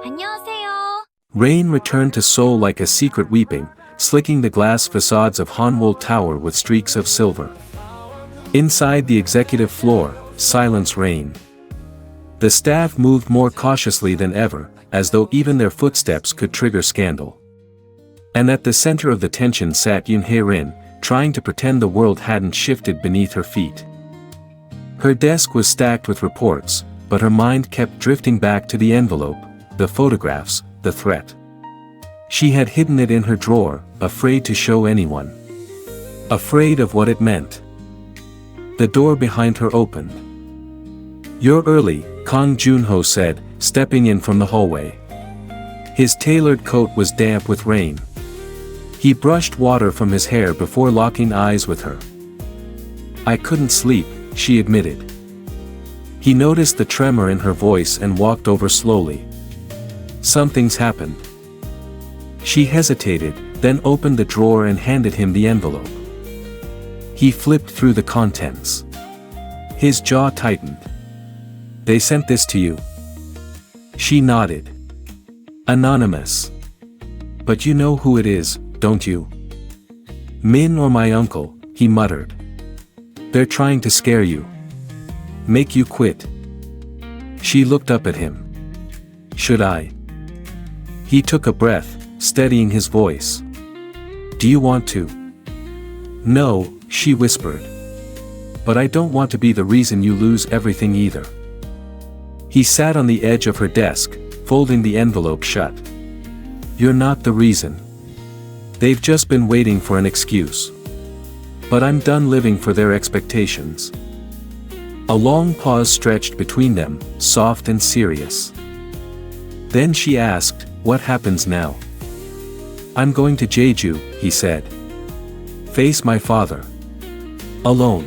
안녕하세요. Rain returned to Seoul like a secret weeping, slicking the glass facades of Hanwol Tower with streaks of silver. Inside the executive floor, silence reigned. The staff moved more cautiously than ever, as though even their footsteps could trigger scandal. And at the center of the tension sat Yoon Hae-rin, trying to pretend the world hadn't shifted beneath her feet. Her desk was stacked with reports, but her mind kept drifting back to the envelope, the photographs, the threat. She had hidden it in her drawer, afraid to show anyone. Afraid of what it meant. The door behind her opened. "You're early," Kang Joon-ho said, stepping in from the hallway. His tailored coat was damp with rain. He brushed water from his hair before locking eyes with her. "I couldn't sleep," she admitted. He noticed the tremor in her voice and walked over slowly. "Something's happened." She hesitated, then opened the drawer and handed him the envelope. He flipped through the contents. His jaw tightened. "They sent this to you?" She nodded. "Anonymous. But you know who it is, don't you?" "Min or my uncle," he muttered. "They're trying to scare you. Make you quit." She looked up at him. "Should I?" He took a breath, steadying his voice. "Do you want to?" "No," she whispered. "But I don't want to be the reason you lose everything either." He sat on the edge of her desk, folding the envelope shut. "You're not the reason. They've just been waiting for an excuse. But I'm done living for their expectations." A long pause stretched between them, soft and serious. Then she asked, "What happens now?" "I'm going to Jeju," he said. "Face my father. Alone."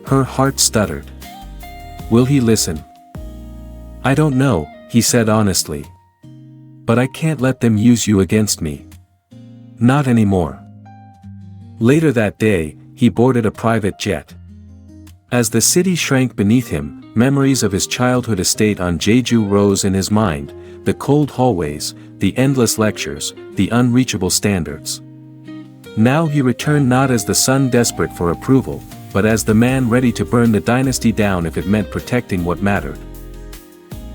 Her heart stuttered. "Will he listen?" "I don't know," he said honestly. "But I can't let them use you against me. Not anymore." Later that day, he boarded a private jet. As the city shrank beneath him, memories of his childhood estate on Jeju rose in his mind, the cold hallways, the endless lectures, the unreachable standards. Now he returned not as the son desperate for approval, but as the man ready to burn the dynasty down if it meant protecting what mattered.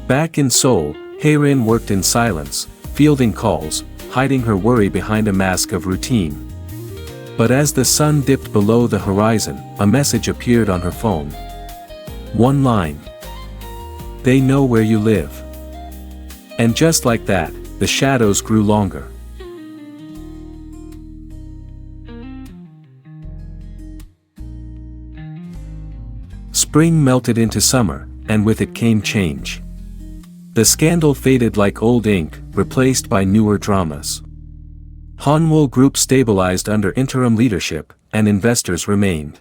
Back in Seoul, Hae-rin worked in silence, fielding calls, hiding her worry behind a mask of routine. But as the sun dipped below the horizon, a message appeared on her phone. One line. "They know where you live." And just like that, the shadows grew longer. Spring melted into summer, and with it came change. The scandal faded like old ink, replaced by newer dramas. Hanwol Group stabilized under interim leadership, and investors remained.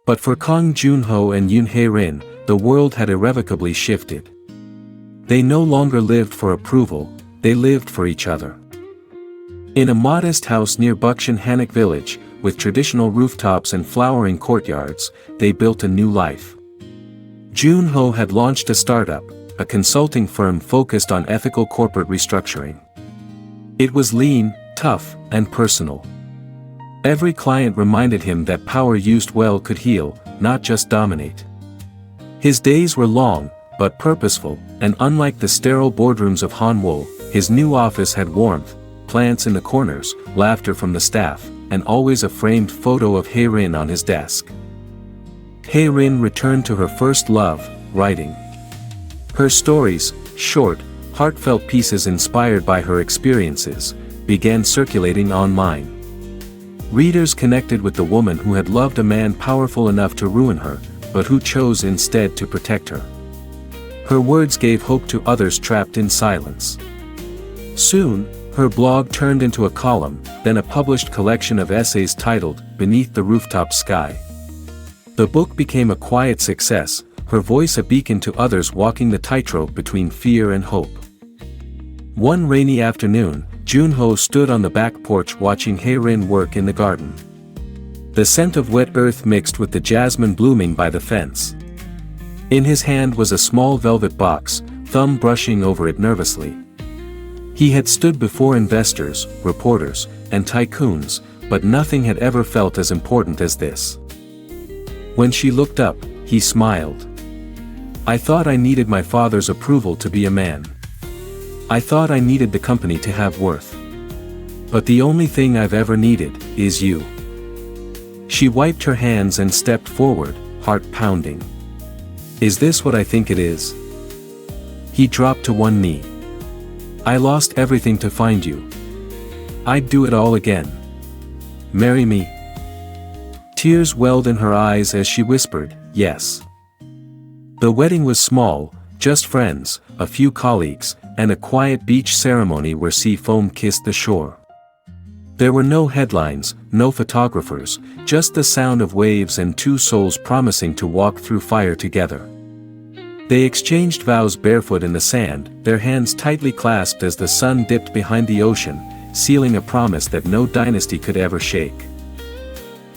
But for Kang Joon-ho and Yoon Hae-rin, the world had irrevocably shifted. They no longer lived for approval, they lived for each other. In a modest house near Bukshan Hanok village, with traditional rooftops and flowering courtyards, they built a new life. Joon-ho had launched a startup, a consulting firm focused on ethical corporate restructuring. It was lean, tough, and personal. Every client reminded him that power used well could heal, not just dominate. His days were long, but purposeful, and unlike the sterile boardrooms of Hanwol, his new office had warmth, plants in the corners, laughter from the staff, and always a framed photo of Hae-rin on his desk. Hae-rin returned to her first love, writing. Her stories, short, heartfelt pieces inspired by her experiences, began circulating online. Readers connected with the woman who had loved a man powerful enough to ruin her, but who chose instead to protect her. Her words gave hope to others trapped in silence. Soon, her blog turned into a column, then a published collection of essays titled, Beneath the Rooftop Sky. The book became a quiet success, her voice a beacon to others walking the tightrope between fear and hope. One rainy afternoon, Joon-ho stood on the back porch watching Hae-rin work in the garden. The scent of wet earth mixed with the jasmine blooming by the fence. In his hand was a small velvet box, thumb brushing over it nervously. He had stood before investors, reporters, and tycoons, but nothing had ever felt as important as this. When she looked up, he smiled. I thought I needed my father's approval to be a man. I thought I needed the company to have worth. But the only thing I've ever needed is you. She wiped her hands and stepped forward, heart pounding. Is this what I think it is? He dropped to one knee. I lost everything to find you. I'd do it all again. Marry me. Tears welled in her eyes as she whispered, yes. The wedding was small, just friends, a few colleagues, and a quiet beach ceremony where sea foam kissed the shore. There were no headlines, no photographers, just the sound of waves and two souls promising to walk through fire together. They exchanged vows barefoot in the sand, their hands tightly clasped as the sun dipped behind the ocean, sealing a promise that no dynasty could ever shake.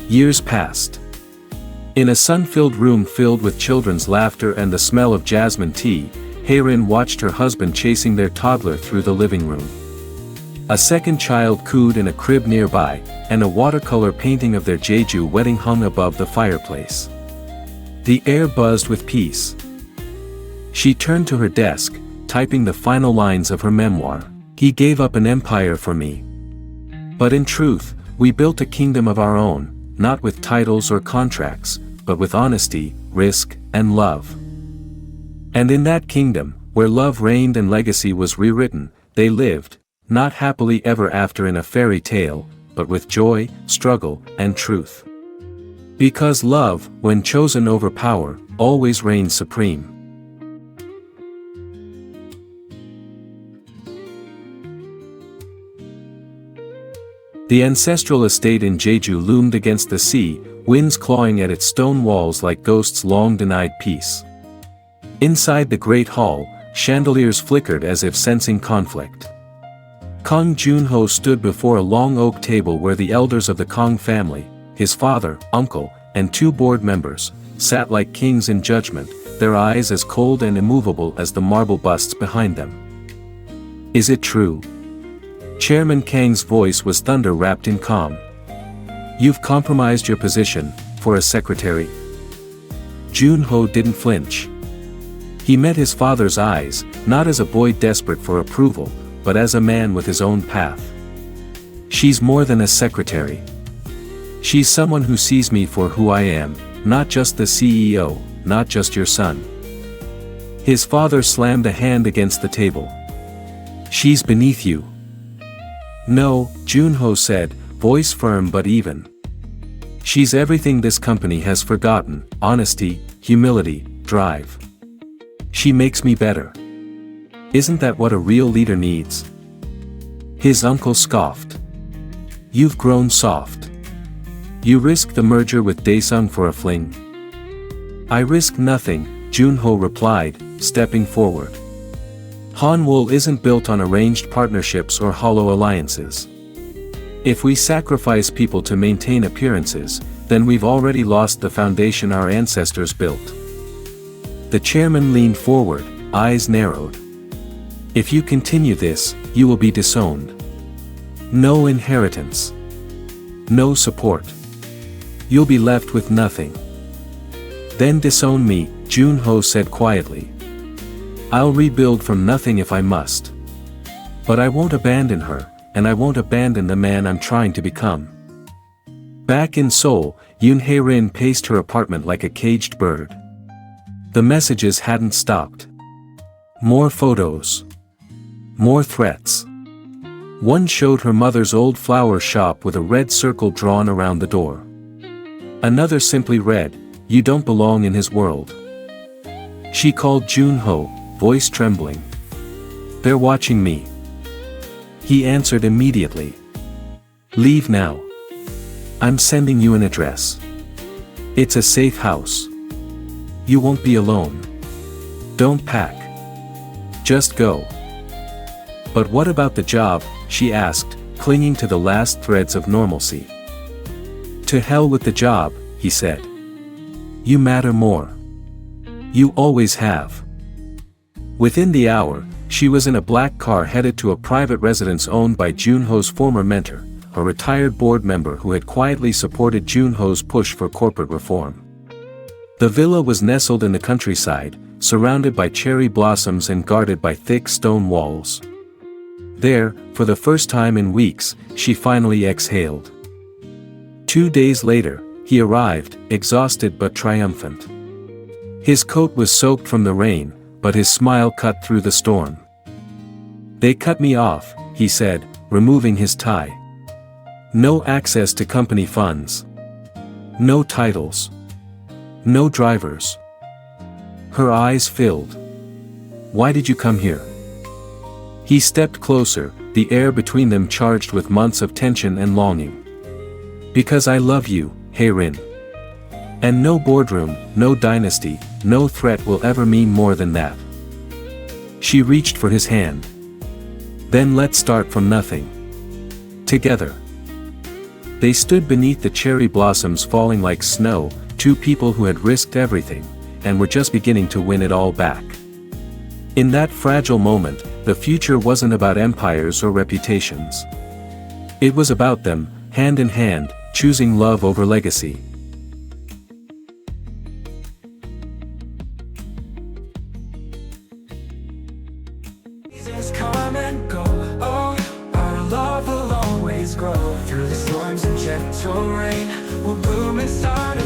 Years passed. In a sun-filled room filled with children's laughter and the smell of jasmine tea, Hae-rin watched her husband chasing their toddler through the living room. A second child cooed in a crib nearby, and a watercolor painting of their Jeju wedding hung above the fireplace. The air buzzed with peace. She turned to her desk, typing the final lines of her memoir. He gave up an empire for me. But in truth, we built a kingdom of our own, not with titles or contracts, but with honesty, risk, and love. And in that kingdom, where love reigned and legacy was rewritten, they lived, not happily ever after in a fairy tale, but with joy, struggle, and truth. Because love, when chosen over power, always reigns supreme. The ancestral estate in Jeju loomed against the sea, winds clawing at its stone walls like ghosts long denied peace. Inside the great hall, chandeliers flickered as if sensing conflict. Kang Junho stood before a long oak table where the elders of the Kang family, his father, uncle, and two board members, sat like kings in judgment, their eyes as cold and immovable as the marble busts behind them. Is it true? Chairman Kang's voice was thunder wrapped in calm. You've compromised your position, for a secretary. Junho didn't flinch. He met his father's eyes, not as a boy desperate for approval, but as a man with his own path. She's more than a secretary. She's someone who sees me for who I am, not just the CEO, not just your son. His father slammed a hand against the table. She's beneath you. No, Junho said, voice firm but even. She's everything this company has forgotten: honesty, humility, drive. She makes me better. Isn't that what a real leader needs? His uncle scoffed. You've grown soft. You risk the merger with Daesung for a fling? I risk nothing, Junho replied, stepping forward. Hanwol isn't built on arranged partnerships or hollow alliances. If we sacrifice people to maintain appearances, then we've already lost the foundation our ancestors built. The chairman leaned forward, eyes narrowed. If you continue this, you will be disowned. No inheritance. No support. You'll be left with nothing. Then disown me, Junho said quietly. I'll rebuild from nothing if I must. But I won't abandon her, and I won't abandon the man I'm trying to become. Back in Seoul, Yoon Hae-rin paced her apartment like a caged bird. The messages hadn't stopped. More photos. More threats. One showed her mother's old flower shop with a red circle drawn around the door. Another simply read, "You don't belong in his world." She called Junho, voice trembling. They're watching me. He answered immediately. Leave now. I'm sending you an address. It's a safe house. You won't be alone. Don't pack. Just go. But what about the job, she asked, clinging to the last threads of normalcy. To hell with the job, he said. You matter more. You always have. Within the hour, she was in a black car headed to a private residence owned by Junho's former mentor, a retired board member who had quietly supported Junho's push for corporate reform. The villa was nestled in the countryside, surrounded by cherry blossoms and guarded by thick stone walls. There, for the first time in weeks, she finally exhaled. 2 days later, he arrived, exhausted but triumphant. His coat was soaked from the rain, but his smile cut through the storm. "They cut me off," he said, removing his tie. "No access to company funds. No titles. No drivers." Her eyes filled. "Why did you come here?" He stepped closer, the air between them charged with months of tension and longing. "Because I love you, Hye-rin. And no boardroom, no dynasty, no threat will ever mean more than that." She reached for his hand. "Then let's start from nothing. Together." They stood beneath the cherry blossoms falling like snow, two people who had risked everything, and were just beginning to win it all back. In that fragile moment, the future wasn't about empires or reputations. It was about them, hand in hand, choosing love over legacy. Seasons come and go, oh, our love will always grow. Through the storms and gentle rain, we'll bloom and start